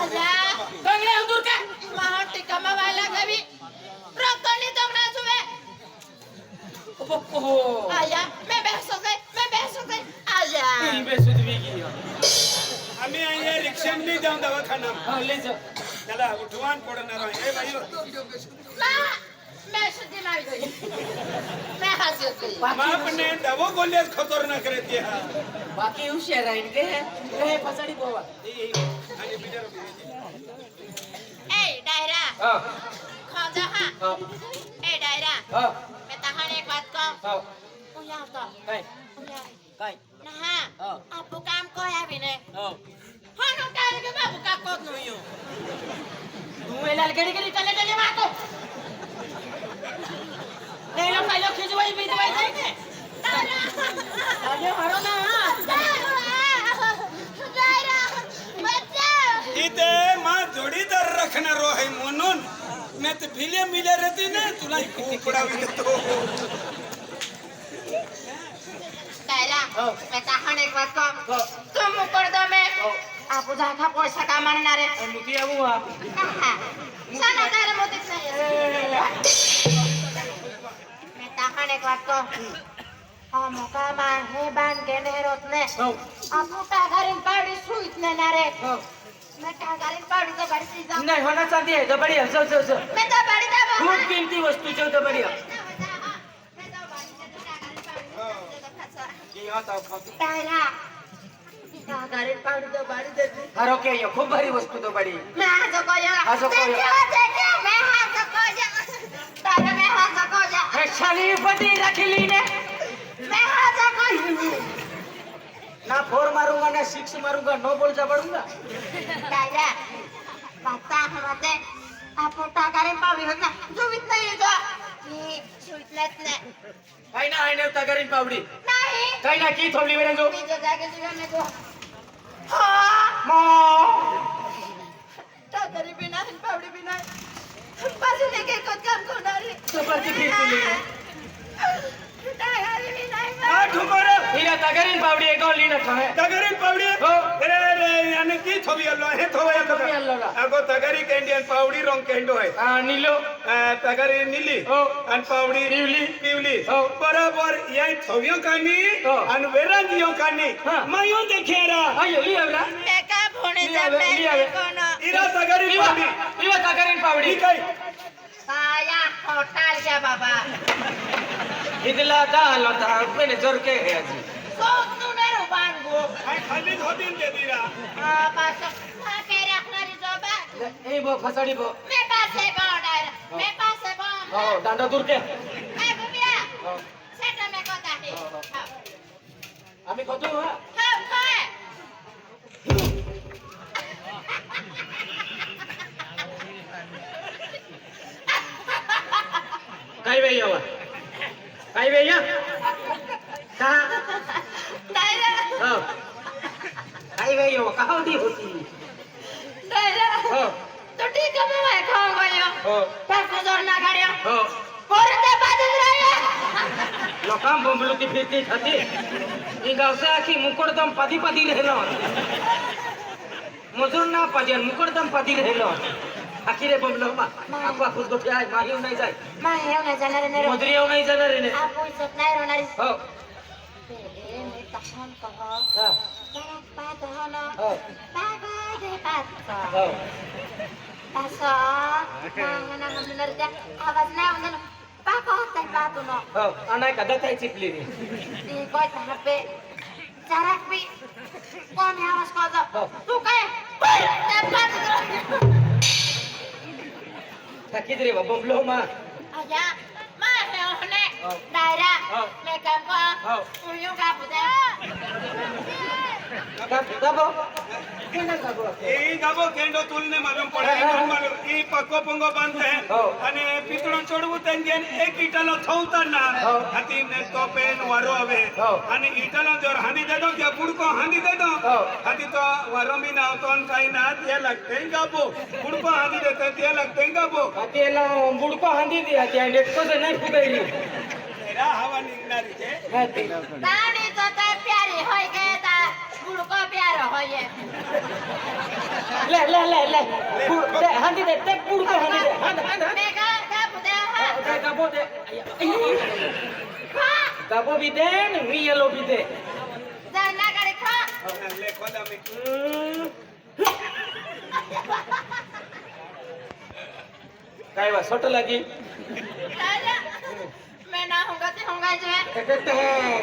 અલ્યા કંગરે અંદુર કે માહો ટીકામાં વાલા ગવી રતણી તમના સુવે ઓહો આયા મે બેસો ગઈ આયા ઈ બેસું દી ગઈ आम्ही અહીંયા रिक्षामध्ये जाऊन दवाखाना હા લે जा त्याला उठवान पडणार आहे ए भाई ના મે સુધી મારી ગઈ મે હાસ્યો ગઈ आपने दवा गोल्यास खतरनाक रहते हा बाकी हुशार आहे के रे पछाडी बोवा आणि बिचारा એ ડાયરા હા ખાજા હા હા એ ડાયરા હા મે તહાને એક વાત કહું હા હું આવતો કાઈ કાઈ ના હા હા આપુ કામ કોઈ આવીને હા હા નો કાલે કે બાબુ કા કોત નો યો તું એલા ગડી ગડી ચલે ચલે વાતો એ લો કાઈ લો ખીજવાઈ બીજવાઈ જાય ને આજે મારો ના ડાયરા બચ્ચા इथे मा जोडीदार रखणारो आहे म्हणून मी तर भिले मिले रहती ना तुला उपडावी देतो ડાયરા હા. મે તહાને એક વાત કહું હા. તું મુકર દો મે આપુ જાખા પૈસા કામાના રે मुती आबू हा સાના તારે મોતી નહીં મે તહાને એક વાત કહું આ મોકામાં હે બાન કે નેરોત ને हो આપુ તા ઘરીન પાડી સુઈત ને ના રે हो મે તા ઘરીન પાડી તો ઘડી થી જાઉં नाही होना चांदी आहे तो बढ़िया सो सो सो મે તો પાડી દે खूप किमती वस्तू छे तो बढ़िया ये आता खाती ડાયરા તા ઘરીન પાડી તો પાડી દે हारो के ये खूप भारी वस्तू तो बड़ी મે હાજો કોયા હાજો કોયા. મે હાજો કોયા તારે મે હાજો કોયા हे शाली पटी रखी ली ने મે હાજો કોયા ना फोर मारूंगा ना सिक्स मारूंगा नो बॉल जा पड़ूंगा ડાયરા પાતા હમતે આપો તા ઘરીન પાડી હોત ના જોવિત નહીં જો ની સુઈત ને काही ना आहे ना तगरीन पावडी नाही काही ना की थोडली वेळ जो બીજો જાગે જીવન ને ગો હા मो ટાકરી બી નહીં પાવડી બી નહીં પાછી ને કે કોઈ કામ કરનારી तो करती फिर तुली ટાયરી બી નહીં आ ठुकर हिरा तगरीन पावडी एक और लीन ठहे तगरी पावडी हो. अरे अरे याने की थोबी आलो हे थोबी थोबी आलो ना. अगो तगरी केंडियन पावडी रंग केंडो आहे नीलो तगरी नीली हो. आणि पावडी पिवली. पिवली हो. बरोबर या थोबियो कानी हो. आणि वेरांगियो कानी हा. मायो देखेरा अयो ली आवला મેં કા ભોણે લી આવે, જમે લી આવે. કોનો इरा तगरी लीवा पावडी लीवा तगरीन पावडी ठीक आहे સાયા હોટલ ગયા બાબા इदला दा लता मैंने जोर के है जी સોનું ને રૂબાંગો काय खाली होतीन ते दिरा આ પાછો આ કે રાખનારી જોબા ए बो फसाडी बो મે પાસે બોર્ડર મે પાસે हो બોર્ડર दांडा दूर के એ ગુબિયા हो સેટા મે કોતાહી आम्ही खातो हा ખાવ ખાય काय वेळ यावा काय वेळ या का ડાયરા हो काय वेळ यावा का होती होती ડાયરા हो તો ઠીક અમે ભાઈ ખાવ ગયો हो પાછો જોર ના કાઢ્યો हो પોરતે બાજુ જ રહ્યો लोकां बोंबलुती फिरती खाती ही गावचा आखी मुकडदम पादी पादी राहिलो मजूर ना पाजन मुकडदम पादी राहिलो आखी रे बोंबलो मा आपा खुद गोठे आहे माहिव नाही जाय માં હેવ ના જાનારે ને मजुरी येऊ नाही जाणार रे આ પૂછત નહીં રોનારી हो એ મે તહન કહ हा જરા પાત હોનો हो પાગા દે પાત हो પાસો ના મંદિર त्या आवाज नाही म्हणून पाको होतय पातुनो हो अनाय कदा काय चिपली रे ती कोय तहपे जरा बी कोण आवाज कोजा तू काय त्या पात थकीत रे बोंबलो मा आया मा हे होने हो. दायरा हो. मे काम को हो. उयू का पुदे का दबो केना दबो ए गाबो केंडो तुलने मालूम पड़े मालूम ई पक्को पंगो बांधते हैं हो. અને પીતળો ચડવું તેન જેન એક ઈટાલો થવતા ના हो. હાથી ને તોપેન વારો આવે हो. અને ઈટાલો જોર હાંડી દેતો કે પુડકો હાંડી દેતો हो. હાથી તો વારો બી ના આવતો ને કાઈ ના તે લાગતે ગાબો પુડકો હાંડી દેતે તે લાગતે ગાબો તેલા बुडको हांदी दिया त्या नेटको से नाही फुगायली તેરા હવા નીકળારી છે हाती તાણી તો તે પ્યારી હોય કે તા ગુડકો પ્યારો હોય ले दे हांडी दे ते पुढको हांडी दे हांड Mega gabu deh. Ha. काय गाबो दे Ha. गाबो भी दे मी येलो भी दे Jangan kali ha. ले खोदा में काय वा सट लगी Ada. मैं ना होगा जो है. कहते हैं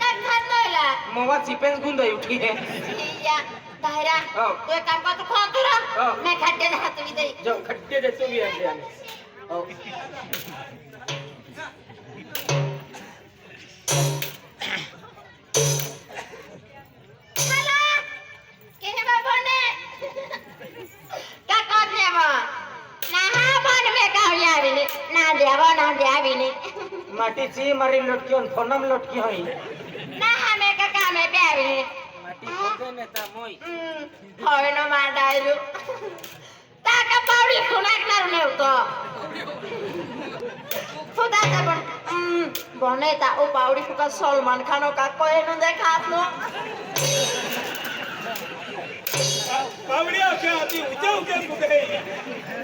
Kan kan lo lah. मवा चिपेंस गुंदा उठी है Iya. Daira. Oh. Gue kan kau tu kau tu lah. Oh. मैं खट्टे ना हाथ भी दे. जो खट्टे दे तो भी आते हैं ओ Halo. Kini bapak ne. Kakak ne ba. Nah apa ne me kau ya bini. Nah dia bini. माटीची मारी लटकी और फोनम लटकी होई Nah me kakak me be bini. माटी खोदे नेता मोई Hoy no manda itu. Tak kapauri kunak nar ne to. Fuda ta bon. Bone ta o pauri fuka Salman Khan o ka koe nu dekhat no. पावड़िया क्या आती उजाऊ के बुगे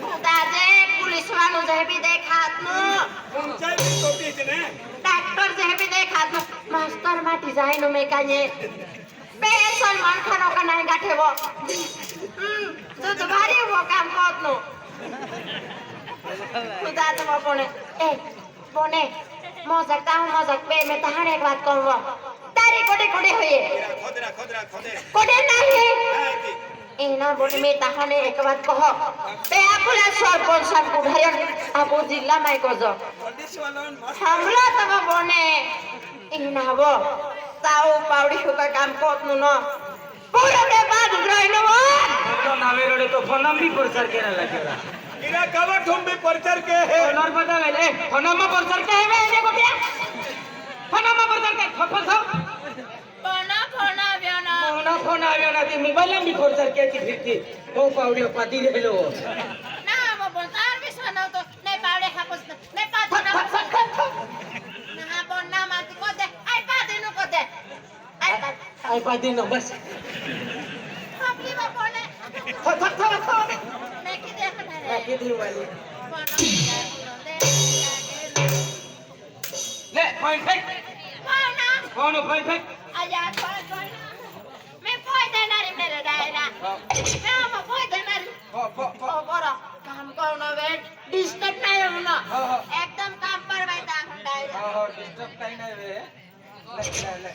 Fuda je police वालों जे भी dekhat no. ऊंचाई भी टोपी ने Doctor je भी dekhat no. Master ma design no mekanye. Be Salman Khan o ka nai gathe bo. Tu to bhari wo kam kot no. खुदा तो बोने ए बोने मजाक बे मैं तहार एक बात कहूँ तारी कोडे हुए खोदरा कोडे नहीं आती इना बोने मैं तहार एक बात कहो बे आपुला सरपंच सब उधारण आपो जिला में को जो पुलिस वालों मस्त हमला तब बोने इना वो ताऊ पाउडी हुका काम कोत नु न पूरा रे बाद ग्रहण वो तो नावे रोडे तो फोनम भी प्रचार केरा लागेला इरा कवर ठुम भी परचर के है फोनर बता वेले फोनम में प्रचार के है ने गोटिया फोनम में प्रचार के फफल था फोन आव्यो ना ती मोबाइल में भी प्रचार के थी फिरती तो पाउडी पाती रे लो ना वो बोलतार भी सुनो तो नहीं पाउडे हापुस नहीं पाथो ना ना बोल ना मत को दे आई पादे नु को दे आई पाती न बस अपनी बाप बोले था मैं की देख ना रे की दी वाली बोलो दे ले पॉइंट फेंक बोलो कौन पॉइंट फेंक आजा बोल मैं पोई देना रे मेरे दायरा मैं हम पोई देना रे ओ बोलो काम करना वेट डिस्टर्ब नहीं होना एकदम काम पर बैठा हूं दायरा डिस्टर्ब कहीं नहीं वे ले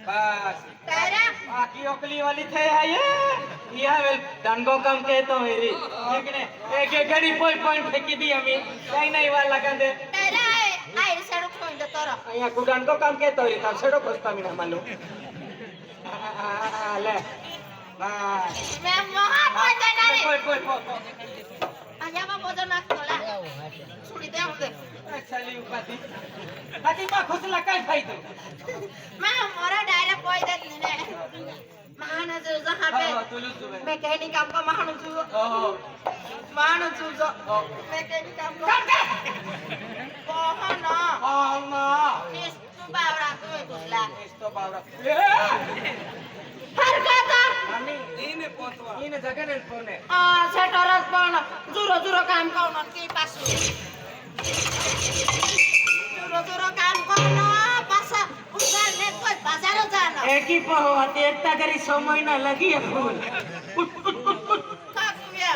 बस दायरा आकी ओकली वाली थे ये वेल डंगो काम के तो मेरी ठीक ने एक गड़ी पॉइंट फेंकी दी हमें कहीं नहीं वाला लगा दे दायरा आई सड़क कोई दे तोरा અહીંયા કુડાન કો કામ કેતો રે તા છડો કોસ્તા મીના માનો લે બસ मैं वहां पोई देना रे કોઈ आजा मैं बोझ ना खोला छुड़ी दे हमसे ચાલી ઉપાધી પાટી પા ખુસલા કાઈ ફાયદો मैं मोरा दायरा पोई दे ने महान जो जहां पे तुलु तुले मैं कहनी काम का महान जो महान जो मैं कहनी काम का ना આના Istu baura tu itulah. esto paura Hargata. इने पोतवा ઈને જગને ફોને Setoras pun juro kam kau nanti pas. Juro kam kau na pas. Udah net kau pasar jana. એકી પહો હતી એકતા કરી સમય ના લગી ફૂલ Kaku ya.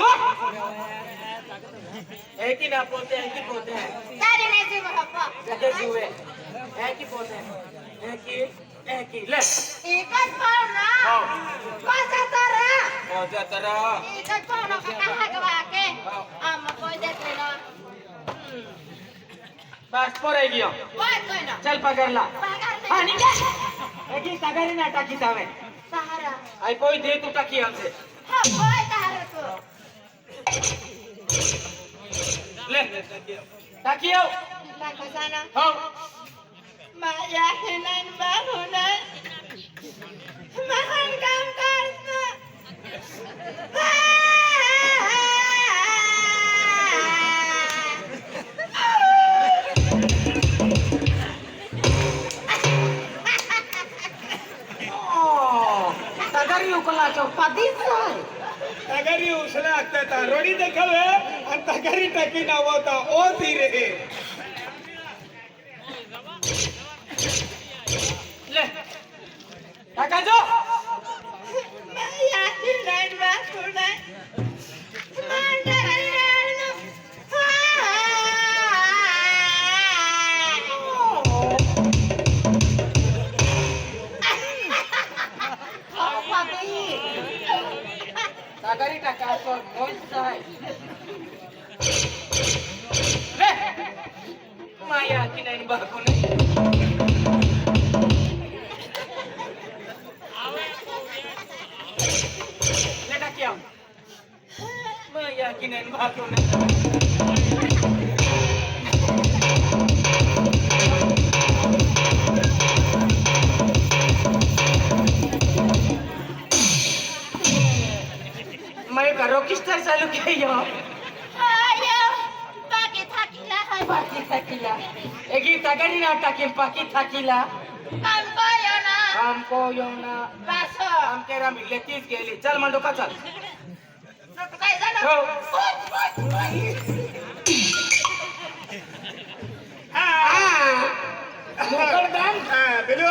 એકી ના પોતે એકી પોતે Tadi nasi apa? જગે જુએ એકી પોતે એકી લે Ikat kau na. Kau satara. મોજા તરા Ikat kau na kakak kawake. Ama kau dah kena. બસ પરે ગયો Kau kau na. ચાલ પગરલા Pagar ni. પાણી દે એકી તગારી ના ટાકી તાવે Sahara. આઈ કોઈ દે તું ટાકી આવશે Ha, kau sahara tu. લે ટાકી આવ Nak ke sana. હા Mayakinan bangunan. Makan kamkarna. તગારી ઉકલા છો પદી જાય तगारी उसला आता रोडी देखावे आणि तगारी टाकी नावता ओ धीरे ले टाका जो या नाही बापू नाही तगारी टाका तो कोणता आहे ले माया की नाही बाकू नाही ले टाकिया माया की नाही बाकू नाही मैं करो किस तरह चालू किया बाकी थाकिला हाय पाकी थाकिला एकी तगारी ना टाकी पाकी थाकिला काम कोयो ना हमको योना बस हम केरा मिले 30 गेली चल मंडो का चल काय झालं हो. हा मुकरदान हा बिलो